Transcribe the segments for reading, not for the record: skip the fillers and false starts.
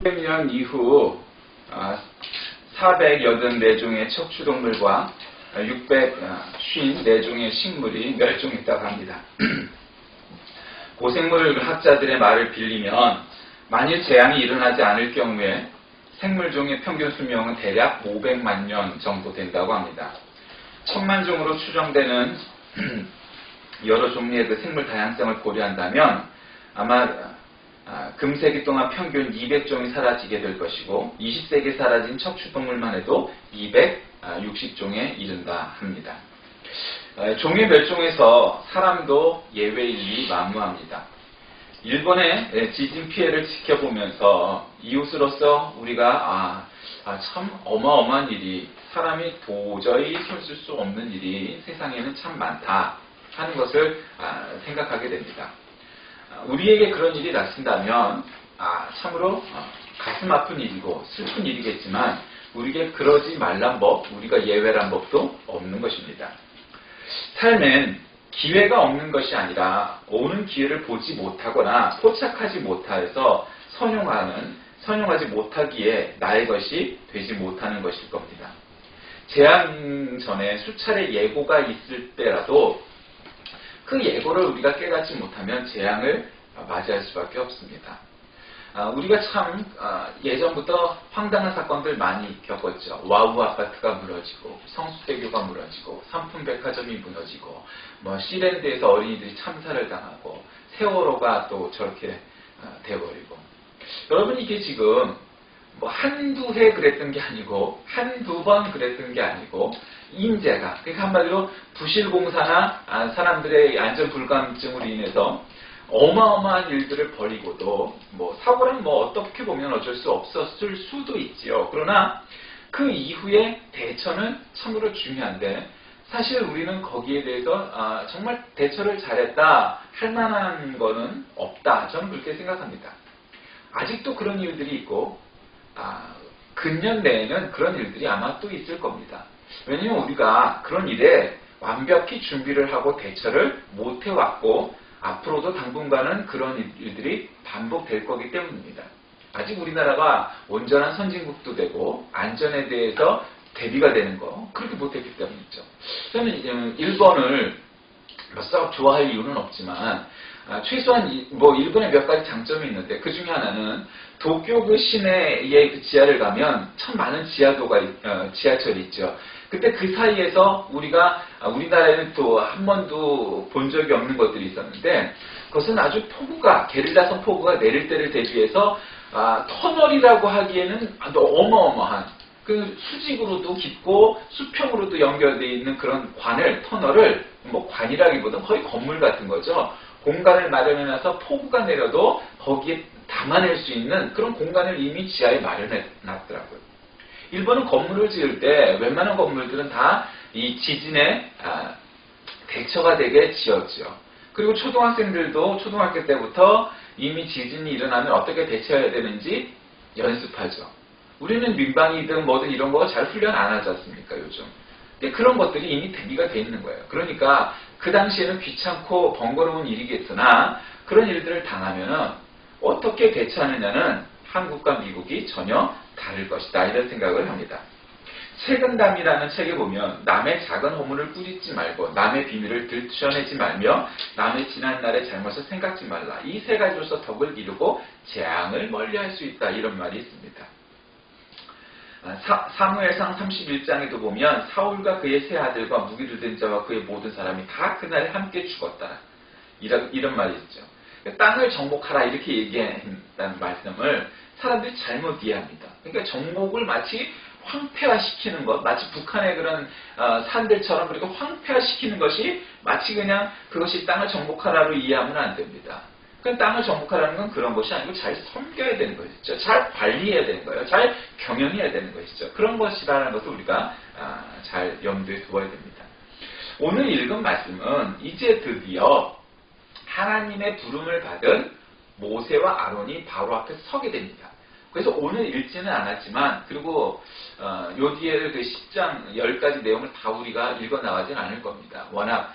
100년 이후 484종의 척추동물과 654종의 식물이 멸종했다고 합니다. 고생물 학자들의 말을 빌리면 만일 재앙이 일어나지 않을 경우에 생물종의 평균 수명은 대략 500만 년 정도 된다고 합니다. 1000만 종으로 추정되는 여러 종류의 그 생물 다양성을 고려한다면 아마 금세기 동안 평균 200종이 사라지게 될 것이고 20세기에 사라진 척추동물만 해도 260종에 이른다 합니다. 종의 멸종에서 사람도 예외일이 만무합니다. 일본의 지진 피해를 지켜보면서 이웃으로서 우리가 참 어마어마한 일이, 사람이 도저히 손쓸 수 없는 일이 세상에는 참 많다 하는 것을 생각하게 됩니다. 우리에게 그런 일이 닥친다면 참으로 가슴 아픈 일이고 슬픈 일이겠지만 우리에게 그러지 말란 법, 우리가 예외란 법도 없는 것입니다. 삶엔 기회가 없는 것이 아니라 오는 기회를 보지 못하거나 포착하지 못하여서 선용하지 못하기에 나의 것이 되지 못하는 것일 겁니다. 재앙 전에 수차례 예고가 있을 때라도 그 예고를 우리가 깨닫지 못하면 재앙을 맞이할 수밖에 없습니다. 우리가 참 예전부터 황당한 사건들 많이 겪었죠. 와우 아파트가 무너지고 성수대교가 무너지고 삼풍백화점이 무너지고 시랜드에서 어린이들이 참사를 당하고 세월호가 또 저렇게 돼버리고, 여러분 이게 지금 한두 해 그랬던 게 아니고 한두 번 그랬던 게 아니고 인재가, 그러니까 한마디로 부실공사나 사람들의 안전불감증으로 인해서 어마어마한 일들을 벌이고도 사고는 어떻게 보면 어쩔 수 없었을 수도 있지요. 그러나 그 이후에 대처는 참으로 중요한데 사실 우리는 거기에 대해서 정말 대처를 잘했다 할 만한 거는 없다, 저는 그렇게 생각합니다. 아직도 그런 일들이 있고 근년 내에는 그런 일들이 아마 또 있을 겁니다. 왜냐하면 우리가 그런 일에 완벽히 준비를 하고 대처를 못 해왔고 앞으로도 당분간은 그런 일들이 반복될 거기 때문입니다. 아직 우리나라가 온전한 선진국도 되고 안전에 대해서 대비가 되는 거 그렇게 못했기 때문이죠. 저는 일본을 썩 좋아할 이유는 없지만 최소한 일본에 몇 가지 장점이 있는데 그 중에 하나는 도쿄 그 시내의 그 지하를 가면 참 많은 지하철이 있죠. 근데 그 사이에서 우리나라에는 또 한 번도 본 적이 없는 것들이 있었는데 그것은 아주 게릴라성 폭우가 내릴 때를 대비해서 터널이라고 하기에는 아주 어마어마한 그 수직으로도 깊고 수평으로도 연결되어 있는 그런 터널을 관이라기보다는 거의 건물 같은 거죠. 공간을 마련해놔서 폭우가 내려도 거기에 담아낼 수 있는 그런 공간을 이미 지하에 마련해놨더라고요. 일본은 건물을 지을 때 웬만한 건물들은 다 이 지진에 대처가 되게 지었죠. 그리고 초등학생들도 초등학교 때부터 이미 지진이 일어나면 어떻게 대처해야 되는지 연습하죠. 우리는 민방위든 뭐든 이런 거 잘 훈련 안 하지 않습니까, 요즘. 근데 그런 것들이 이미 대비가 돼 있는 거예요. 그러니까 그 당시에는 귀찮고 번거로운 일이겠으나 그런 일들을 당하면은 어떻게 대처하느냐는 한국과 미국이 전혀 다를 것이다, 이런 생각을 합니다. 책은담이라는 책에 보면 남의 작은 허물을 꾸짖지 말고 남의 비밀을 들춰내지 말며 남의 지난날의 잘못을 생각지 말라. 이 세 가지로서 덕을 이루고 재앙을 멀리할 수 있다, 이런 말이 있습니다. 사무엘상 31장에도 보면 사울과 그의 세 아들과 무기를 든 자와 그의 모든 사람이 다 그날에 함께 죽었다, 이런 말이 있죠. 땅을 정복하라 이렇게 얘기한다는 말씀을 사람들이 잘못 이해합니다. 그러니까 정복을 마치 황폐화시키는 것, 마치 북한의 그런 산들처럼 그렇게 황폐화시키는 것이 마치 그냥 그것이 땅을 정복하라로 이해하면 안 됩니다. 그 땅을 정복하라는 건 그런 것이 아니고 잘 섬겨야 되는 것이죠. 잘 관리해야 되는 거예요. 잘 경영해야 되는 것이죠. 그런 것이라는 것을 우리가 잘 염두에 두어야 됩니다. 오늘 읽은 말씀은 이제 드디어 하나님의 부름을 받은 모세와 아론이 바로 앞에 서게 됩니다. 그래서 오늘 읽지는 않았지만, 그리고 요 뒤에 그 10장 10가지 내용을 다 우리가 읽어 나가지는 않을 겁니다. 워낙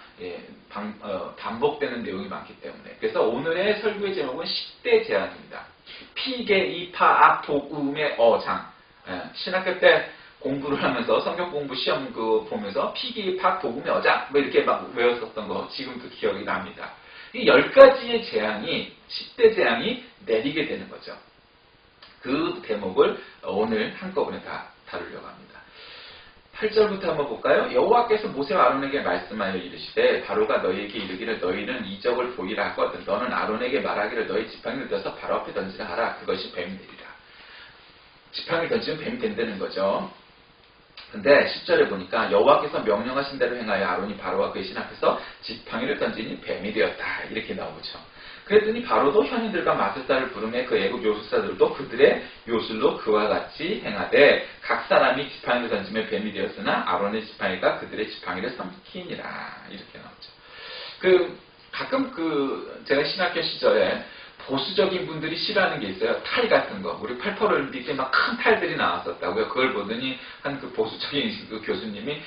반복되는 내용이 많기 때문에. 그래서 오늘의 설교의 제목은 10대 재앙입니다. 피계, 이파, 악, 독, 음의 어장. 신학교 때 공부를 하면서 성경 공부 시험 보면서 피계, 이파, 독, 음의 어장 뭐 이렇게 막 외웠었던 거 지금도 기억이 납니다. 이 10가지의 재앙이 10대 재앙이 내리게 되는 거죠. 그 대목을 오늘 한꺼번에 다 다루려고 합니다. 8절부터 한번 볼까요? 여호와께서 모세와 아론에게 말씀하여 이르시되 바로가 너희에게 이르기를 너희는 이적을 보이라 하거든 너는 아론에게 말하기를 너희 지팡이를 들어서 바로 앞에 던지라 하라. 그것이 뱀이 되리라. 지팡이를 던지면 뱀이 된다는 거죠. 근데 10절에 보니까 여호와께서 명령하신 대로 행하여 아론이 바로와 그의 신 앞에서 지팡이를 던지니 뱀이 되었다. 이렇게 나오죠. 그랬더니 바로도 현인들과 마술사를 부르매 그 애국 요술사들도 그들의 요술로 그와 같이 행하되 각 사람이 지팡이를 던지며 뱀이 되었으나 아론의 지팡이가 그들의 지팡이를 삼키니라. 이렇게 나오죠. 가끔 제가 신학교 시절에 보수적인 분들이 싫어하는 게 있어요. 탈 같은 거. 우리 88올림픽 때 막 큰 탈들이 나왔었다고요. 그걸 보더니 한 그 보수적인 그 교수님이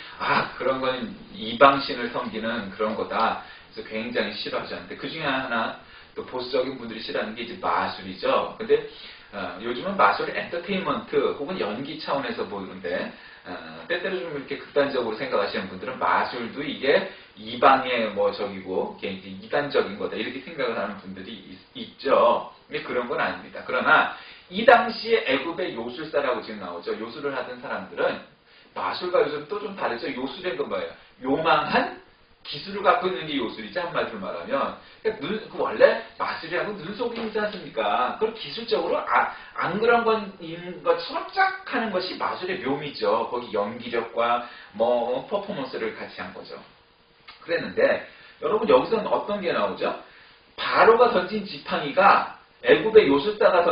그런 건 이방신을 섬기는 그런 거다. 그래서 굉장히 싫어하셨는데 그 중에 하나 또 보수적인 분들이 싫어하는 게 이제 마술이죠. 근데 요즘은 마술을 엔터테인먼트 혹은 연기 차원에서 보는데 때때로 좀 이렇게 극단적으로 생각하시는 분들은 마술도 이게 이방의 적이고 이게 이단적인 거다 이렇게 생각을 하는 분들이 있죠. 근데 그런 건 아닙니다. 그러나 이 당시에 애굽의 요술사라고 지금 나오죠. 요술을 하던 사람들은 마술과 요술은 또 좀 다르죠. 요술의 건 뭐예요? 요망한 기술을 갖고 있는 게 요술이지 한마디로 말하면 원래 마술이라고 눈속임이지 않습니까? 그걸 기술적으로 안 그런 건인 것처럼 쫙 하는 것이 마술의 묘미죠. 거기 연기력과 퍼포먼스를 같이 한 거죠. 그랬는데 여러분 여기서는 어떤 게 나오죠? 바로가 던진 지팡이가 애굽의 요술사가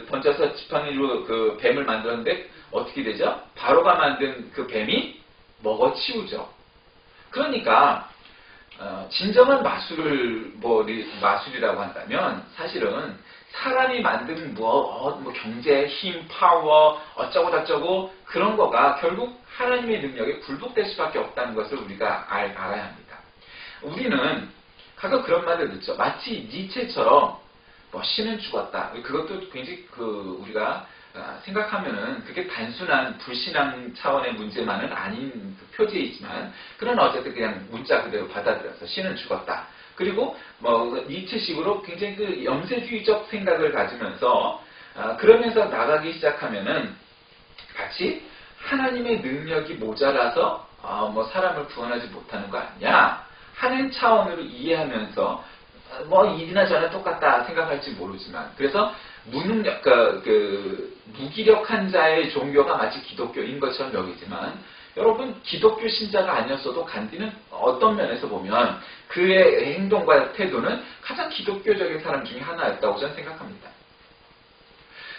던져서 지팡이로 그 뱀을 만들었는데 어떻게 되죠? 바로가 만든 그 뱀이 먹어치우죠. 그러니까 진정한 마술이라고 한다면 사실은 사람이 만든 경제, 힘, 파워 어쩌고 그런 거가 결국 하나님의 능력에 굴복될 수밖에 없다는 것을 우리가 알아야 합니다. 우리는 가끔 그런 말을 듣죠. 마치 니체처럼 신은 죽었다. 그것도 굉장히 우리가 생각하면은 그게 단순한 불신앙 차원의 문제만은 아닌 표제이지만 그러나 어쨌든 그냥 문자 그대로 받아들여서 신은 죽었다. 그리고 니체식으로 굉장히 염세주의적 생각을 가지면서 그러면서 나가기 시작하면은 같이 하나님의 능력이 모자라서 사람을 구원하지 못하는 거 아니냐 하는 차원으로 이해하면서 이나 저나 똑같다 생각할지 모르지만 그래서 무기력한 자의 종교가 마치 기독교인 것처럼 여기지만 여러분 기독교 신자가 아니었어도 간디는 어떤 면에서 보면 그의 행동과 태도는 가장 기독교적인 사람 중에 하나였다고 저는 생각합니다.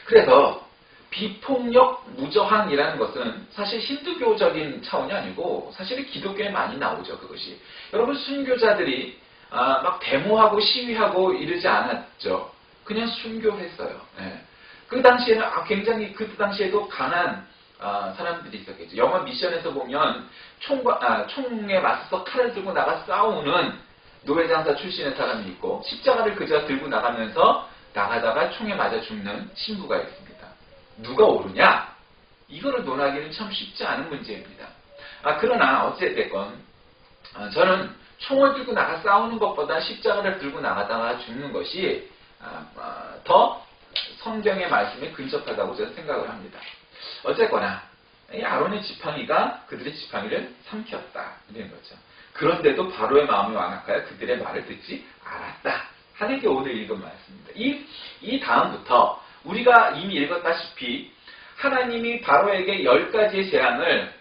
그래서 비폭력 무저항이라는 것은 사실 힌두교적인 차원이 아니고 사실 기독교에 많이 나오죠. 그것이 여러분 순교자들이 막 데모하고 시위하고 이러지 않았죠. 그냥 순교했어요. 그 당시에는 굉장히 그 당시에도 강한 사람들이 있었겠죠. 영화 미션에서 보면 총에 맞서서 칼을 들고 나가 싸우는 노예장사 출신의 사람이 있고 십자가를 그저 들고 나가면서 나가다가 총에 맞아 죽는 신부가 있습니다. 누가 옳으냐? 이거를 논하기는 참 쉽지 않은 문제입니다. 그러나 어찌됐건 저는 총을 들고 나가 싸우는 것보다 십자가를 들고 나가다가 죽는 것이 더 성경의 말씀에 근접하다고 저는 생각을 합니다. 어쨌거나 이 아론의 지팡이가 그들의 지팡이를 삼켰다 이런 거죠. 그런데도 바로의 마음이 완악하여 그들의 말을 듣지 않았다 하는 게 오늘 읽은 말씀입니다. 이 다음부터 우리가 이미 읽었다시피 하나님이 바로에게 10가지의 재앙을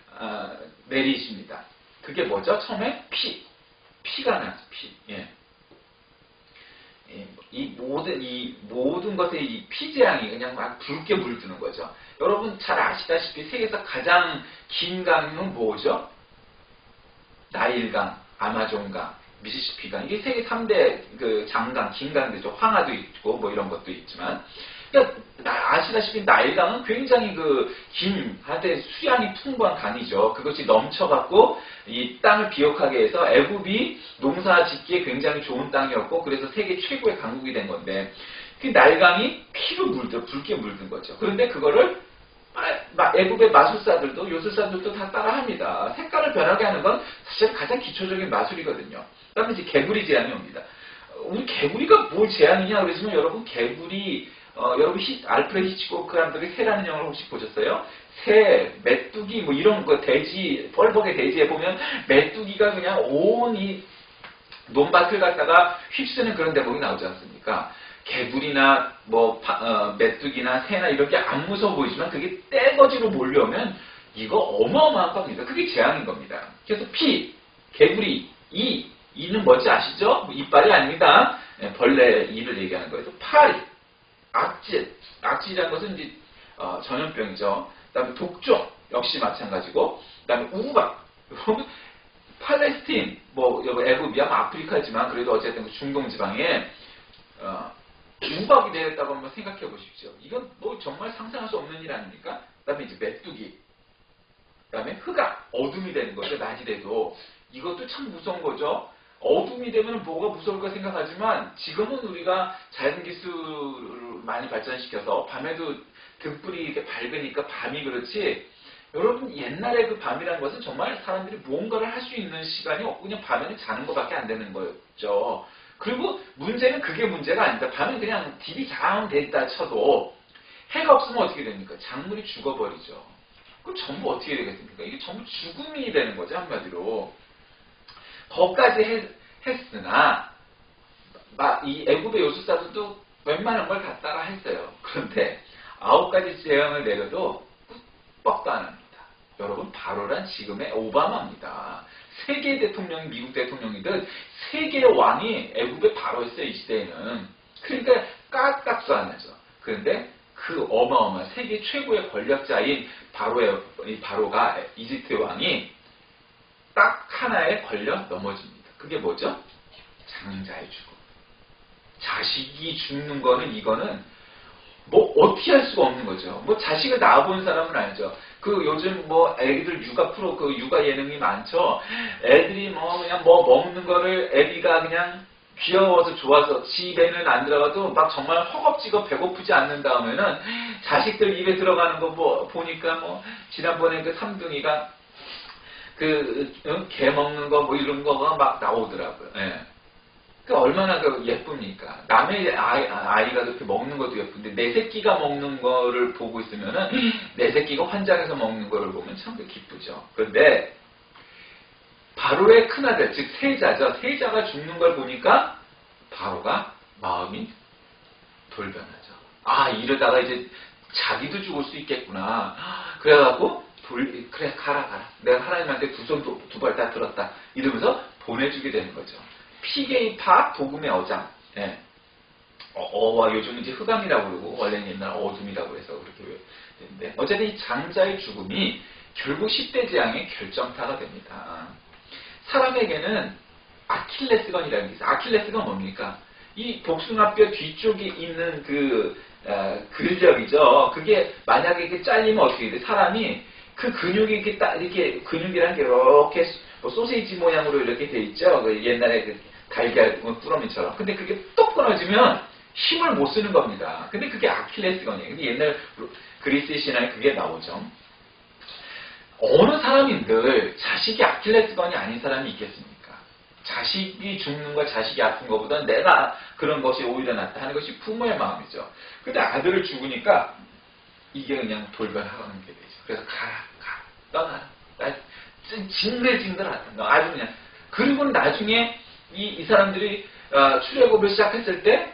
내리십니다. 그게 뭐죠? 처음에 피가 나죠. 피. 이 모든 것의 이 피재앙이 그냥 막 붉게 물드는 거죠. 여러분 잘 아시다시피 세계에서 가장 긴 강은 뭐죠? 나일강, 아마존강, 미시시피강. 이게 세계 3대 장강, 긴 강들이죠. 황하도 있고 이런 것도 있지만 그러니까 아시다시피 나일강은 굉장히 한데 수량이 풍부한 강이죠. 그것이 넘쳐갖고 이 땅을 비옥하게 해서 애굽이 농사 짓기에 굉장히 좋은 땅이었고 그래서 세계 최고의 강국이 된 건데 그 날강이 피로 붉게 물든 거죠. 그런데 그거를 애국의 마술사들도 요술사들도 다 따라합니다. 색깔을 변하게 하는 건 사실 가장 기초적인 마술이거든요. 그다음에 이제 개구리 제안이 옵니다. 우리 개구리가 뭘 제안이냐 그러시면 여러분 개구리 여러분 알프레드 히치코크 감독의 새라는 영화를 혹시 보셨어요? 새, 메뚜기 뭐 이런 거 돼지 펄벅의 돼지에 보면 메뚜기가 그냥 온 이 논밭을 갖다가 휩쓰는 그런 대목이 나오지 않습니까? 개구리나 메뚜기나 새나 이런 게 안 무서워 보이지만 그게 떼거지로 몰려오면 이거 어마어마한 겁니다. 그게 재앙인 겁니다. 그래서 피, 개구리, 이는 뭔지 아시죠? 이빨이 아닙니다. 벌레 이를 얘기하는 거예요. 파리, 악질, 악질이라는 것은 이제 전염병이죠. 그다음에 독종 역시 마찬가지고, 그다음에 우박. 팔레스틴, 애굽이야 아프리카지만 그래도 어쨌든 중동 지방에 우박이 내렸다고 한번 생각해 보십시오. 이건 정말 상상할 수 없는 일 아닙니까? 그다음에 이제 메뚜기, 그다음에 흑암, 어둠이 되는 거죠. 낮이 돼도 이것도 참 무서운 거죠. 어둠이 되면 뭐가 무서울까 생각하지만 지금은 우리가 자연 기술을 많이 발전시켜서 밤에도 등불이 이렇게 밝으니까 밤이 그렇지. 여러분 옛날에 그 밤이라는 것은 정말 사람들이 무언가를 할 수 있는 시간이 없고 그냥 밤에는 자는 것밖에 안 되는 거였죠. 그리고 문제는 그게 문제가 아니다. 밤에 그냥 딜이 잘 됐다 쳐도 해가 없으면 어떻게 됩니까? 작물이 죽어버리죠. 그럼 전부 어떻게 되겠습니까? 이게 전부 죽음이 되는 거죠. 한마디로. 거기까지 했으나 이 애굽의 요술사들도 웬만한 걸 다 따라 했어요. 그런데 9가지 재앙을 내려도 뻑도 안 합니다. 여러분 바로란 지금의 오바마입니다. 세계 대통령이 미국 대통령이든 세계의 왕이 애굽의 바로였어요. 이 시대에는. 그러니까 깍깍도 안 하죠. 그런데 그 어마어마한 세계 최고의 권력자인 바로가 이집트 왕이 딱 하나에 걸려 넘어집니다. 그게 뭐죠? 장자의 죽음. 자식이 죽는 거는 이거는 어떻게 할 수가 없는 거죠. 자식을 낳아본 사람은 알죠. 요즘 애기들 육아 프로 육아 예능이 많죠. 애들이 그냥 먹는 거를 애비가 그냥 귀여워서 좋아서 집에는 안 들어가도 막 정말 허겁지겁 배고프지 않는 다음에는 자식들 입에 들어가는 거 보니까 지난번에 그 삼둥이가 개 먹는 거 이런 거가 막 나오더라고요. 예. 얼마나 예쁩니까? 남의 아이가 그렇게 먹는 것도 예쁜데 내 새끼가 먹는 거를 보고 있으면은 내 새끼가 환장해서 먹는 거를 보면 참 기쁘죠. 그런데 바로의 큰아들, 즉 세자죠. 세자가 죽는 걸 보니까 바로가 마음이 돌변하죠. 이러다가 이제 자기도 죽을 수 있겠구나. 그래갖고 그래 가라. 내가 하나님한테 두 발 다 들었다. 이러면서 보내주게 되는 거죠. 피게이파 복음의 어장. 예. 어와 요즘 이제 흑암이라고 그러고 원래는 옛날 어둠이라고 해서 그렇게 되는데 어쨌든 이 장자의 죽음이 결국 10대 재앙의 결정타가 됩니다. 사람에게는 아킬레스건이라는 게 있어요. 아킬레스건 뭡니까? 이 복숭아뼈 뒤쪽에 있는 근력이죠. 그게 만약에 이렇게 잘리면 어떻게 돼? 사람이 그 근육이 이렇게 근육이라는 게 이렇게 소세지 모양으로 이렇게 돼 있죠. 옛날에 달걀 뚜러미처럼. 근데 그게 똑 끊어지면 힘을 못 쓰는 겁니다. 근데 그게 아킬레스건이에요. 근데 옛날 그리스 신화에 그게 나오죠. 어느 사람인들 자식이 아킬레스건이 아닌 사람이 있겠습니까? 자식이 죽는 거, 자식이 아픈 것보다 내가 그런 것이 오히려 낫다 하는 것이 부모의 마음이죠. 근데 아들을 죽으니까 이게 그냥 돌변하는 게 되죠. 그래서 떠나라. 징글징글하다. 아주 그냥. 그리고 나중에 이 사람들이 출애굽을 시작했을 때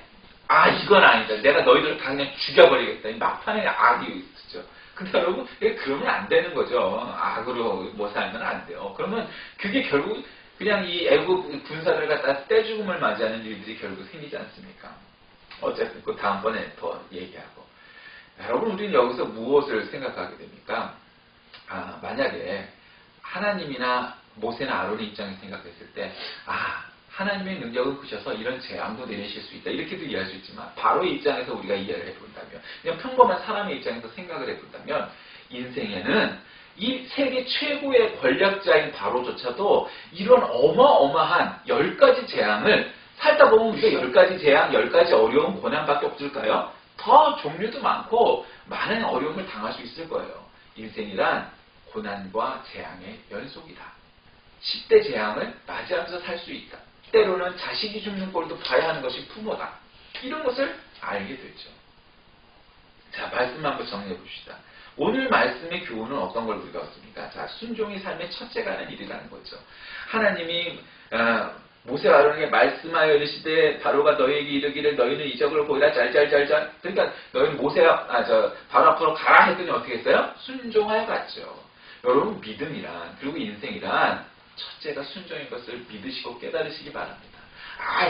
이건 아니다. 내가 너희들을 다 그냥 죽여버리겠다. 이 막판에 악이 있죠. 근데 여러분 그러면 안 되는 거죠. 악으로 살면 안 돼요. 그러면 그게 결국 그냥 이 애굽 군사들 갖다 떼죽음을 맞이하는 일들이 결국 생기지 않습니까? 어쨌든 그 다음번에 더 얘기하고. 여러분 우리는 여기서 무엇을 생각하게 됩니까? 만약에 하나님이나 모세나 아론의 입장에서 생각했을 때 하나님의 능력을 크셔서 이런 재앙도 내리실 수 있다. 이렇게도 이해할 수 있지만 바로의 입장에서 우리가 이해를 해본다면 그냥 평범한 사람의 입장에서 생각을 해본다면 인생에는 이 세계 최고의 권력자인 바로조차도 이런 어마어마한 10가지 재앙을 살다 보면 우리가 10가지 재앙, 10가지 어려움, 고난밖에 없을까요? 더 종류도 많고 많은 어려움을 당할 수 있을 거예요. 인생이란 고난과 재앙의 연속이다. 10대 재앙을 맞이하면서 살 수 있다. 때로는 자식이 죽는 꼴도 봐야 하는 것이 부모다. 이런 것을 알게 되죠. 자, 말씀 한번 정리해 봅시다. 오늘 말씀의 교훈은 어떤 걸 우리가 얻습니까? 자, 순종이 삶의 첫째가 하는 일이라는 거죠. 하나님이 모세와 아론에게 말씀하여 이르시되 바로가 너희에게 이르기를 너희는 이적을 보이라 짤짤짤짤. 그러니까 너희는 바로 앞으로 가라 했더니 어떻게 했어요? 순종하여 갔죠. 여러분, 믿음이란, 그리고 인생이란 첫째가 순종인 것을 믿으시고 깨달으시기 바랍니다.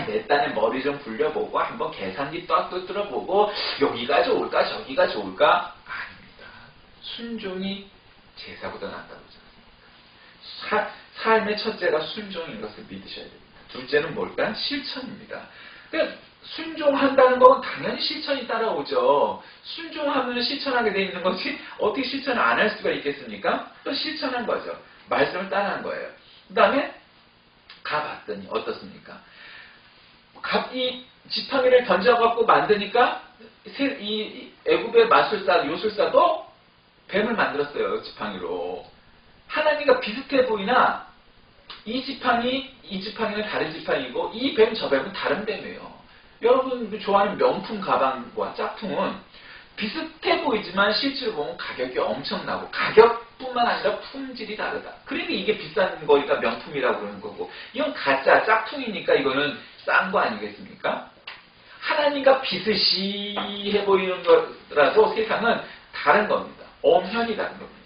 내 딴에 머리 좀 굴려보고 한번 계산기 또 뚫어보고 여기가 좋을까 저기가 좋을까? 아닙니다. 순종이 제사보다 낫다고 하지 않습니까? 삶의 첫째가 순종인 것을 믿으셔야 됩니다. 둘째는 뭘까? 실천입니다. 그러니까 순종한다는 건 당연히 실천이 따라오죠. 순종하면 실천하게 돼 있는 것이 어떻게 실천을 안 할 수가 있겠습니까? 또 실천한 거죠. 말씀을 따라한 거예요. 그 다음에 가봤더니 어떻습니까? 이 지팡이를 던져갖고 만드니까 이 애굽의 마술사, 요술사도 뱀을 만들었어요. 지팡이로. 하나님과 비슷해 보이나 이 지팡이는 다른 지팡이고 이 뱀, 저 뱀은 다른 뱀이에요. 여러분 좋아하는 명품 가방과 짝퉁은 비슷해 보이지만 실제로 보면 가격이 엄청나고 가격뿐만 아니라 품질이 다르다. 그러니까 이게 비싼 거니까 명품이라고 그러는 거고 이건 가짜 짝퉁이니까 이거는 싼 거 아니겠습니까? 하나님과 비슷이 해 보이는 거라도 세상은 다른 겁니다. 엄연히 다른 겁니다.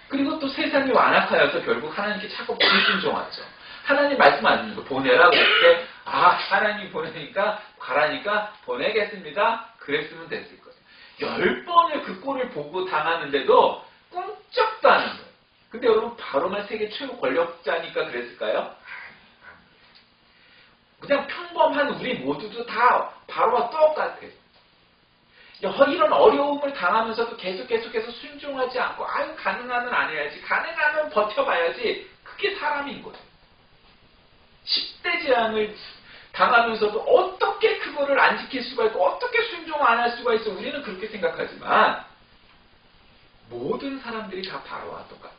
그리고 또 세상이 완악하여서 결국 하나님께 자꾸 불순종하죠. 하나님 말씀 안 듣는 거 보내라 그럴 때 하나님 보내니까 가라니까 보내겠습니다. 그랬으면 됐을 거예요. 10번을 그 꼴을 보고 당하는데도 꿈쩍도 안 하는 거예요. 근데 여러분 바로만 세계 최고 권력자니까 그랬을까요? 그냥 평범한 우리 모두도 다 바로와 똑같아요. 이런 어려움을 당하면서도 계속해서 순종하지 않고 가능하면 안 해야지, 가능하면 버텨봐야지. 그게 사람인 거예요. 10대 재앙을 당하면서도 어떻게 그거를 안 지킬 수가 있고 어떻게 순종 안 할 수가 있어. 우리는 그렇게 생각하지만 모든 사람들이 다 바로와 똑같아요.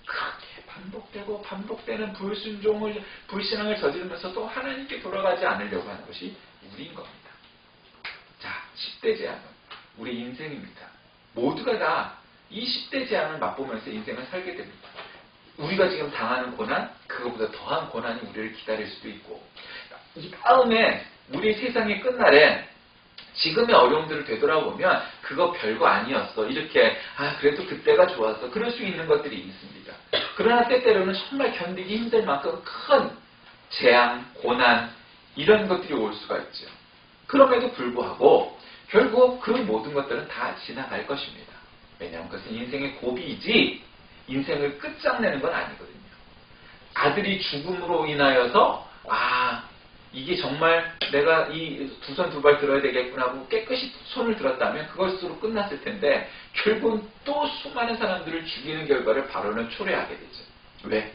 그렇게 반복되는 불신앙을 저지르면서도 하나님께 돌아가지 않으려고 하는 것이 우리인 겁니다. 자, 10대 재앙은 우리 인생입니다. 모두가 다 이 10대 재앙을 맛보면서 인생을 살게 됩니다. 우리가 지금 당하는 고난, 그것보다 더한 고난이 우리를 기다릴 수도 있고 이 다음에 우리 세상의 끝날에 지금의 어려움들을 되돌아보면 그거 별거 아니었어. 이렇게 그래도 그때가 좋았어. 그럴 수 있는 것들이 있습니다. 그러나 때때로는 정말 견디기 힘들 만큼 큰 재앙, 고난 이런 것들이 올 수가 있죠. 그럼에도 불구하고 결국 그 모든 것들은 다 지나갈 것입니다. 왜냐하면 그것은 인생의 고비이지 인생을 끝장내는 건 아니거든요. 아들이 죽음으로 인하여서 이게 정말 내가 이 두 손 두 발 들어야 되겠구나 하고 깨끗이 손을 들었다면 그것으로 끝났을 텐데 결국은 또 수많은 사람들을 죽이는 결과를 바로는 초래하게 되죠. 왜?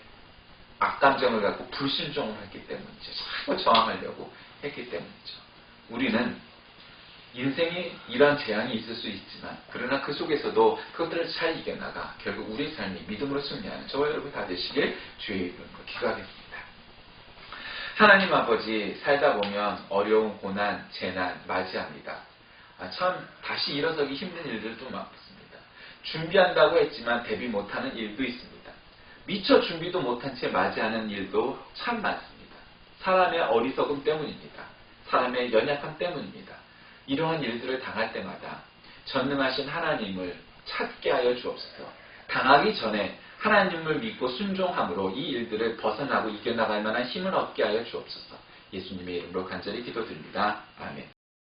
악감정을 갖고 불순종을 했기 때문이죠. 자꾸 저항하려고 했기 때문이죠. 우리는 인생에 이러한 재앙이 있을 수 있지만 그러나 그 속에서도 그것들을 잘 이겨나가 결국 우리의 삶이 믿음으로 승리하는 저와 여러분 다 되시길 주의 이름으로 기도하겠습니다. 하나님 아버지, 살다 보면 어려운 고난, 재난 맞이합니다. 참 다시 일어서기 힘든 일들도 많습니다. 준비한다고 했지만 대비 못하는 일도 있습니다. 미처 준비도 못한 채 맞이하는 일도 참 많습니다. 사람의 어리석음 때문입니다. 사람의 연약함 때문입니다. 이러한 일들을 당할 때마다 전능하신 하나님을 찾게 하여 주옵소서. 당하기 전에 하나님을 믿고 순종함으로 이 일들을 벗어나고 이겨나갈 만한 힘을 얻게 하여 주옵소서. 예수님의 이름으로 간절히 기도드립니다. 아멘.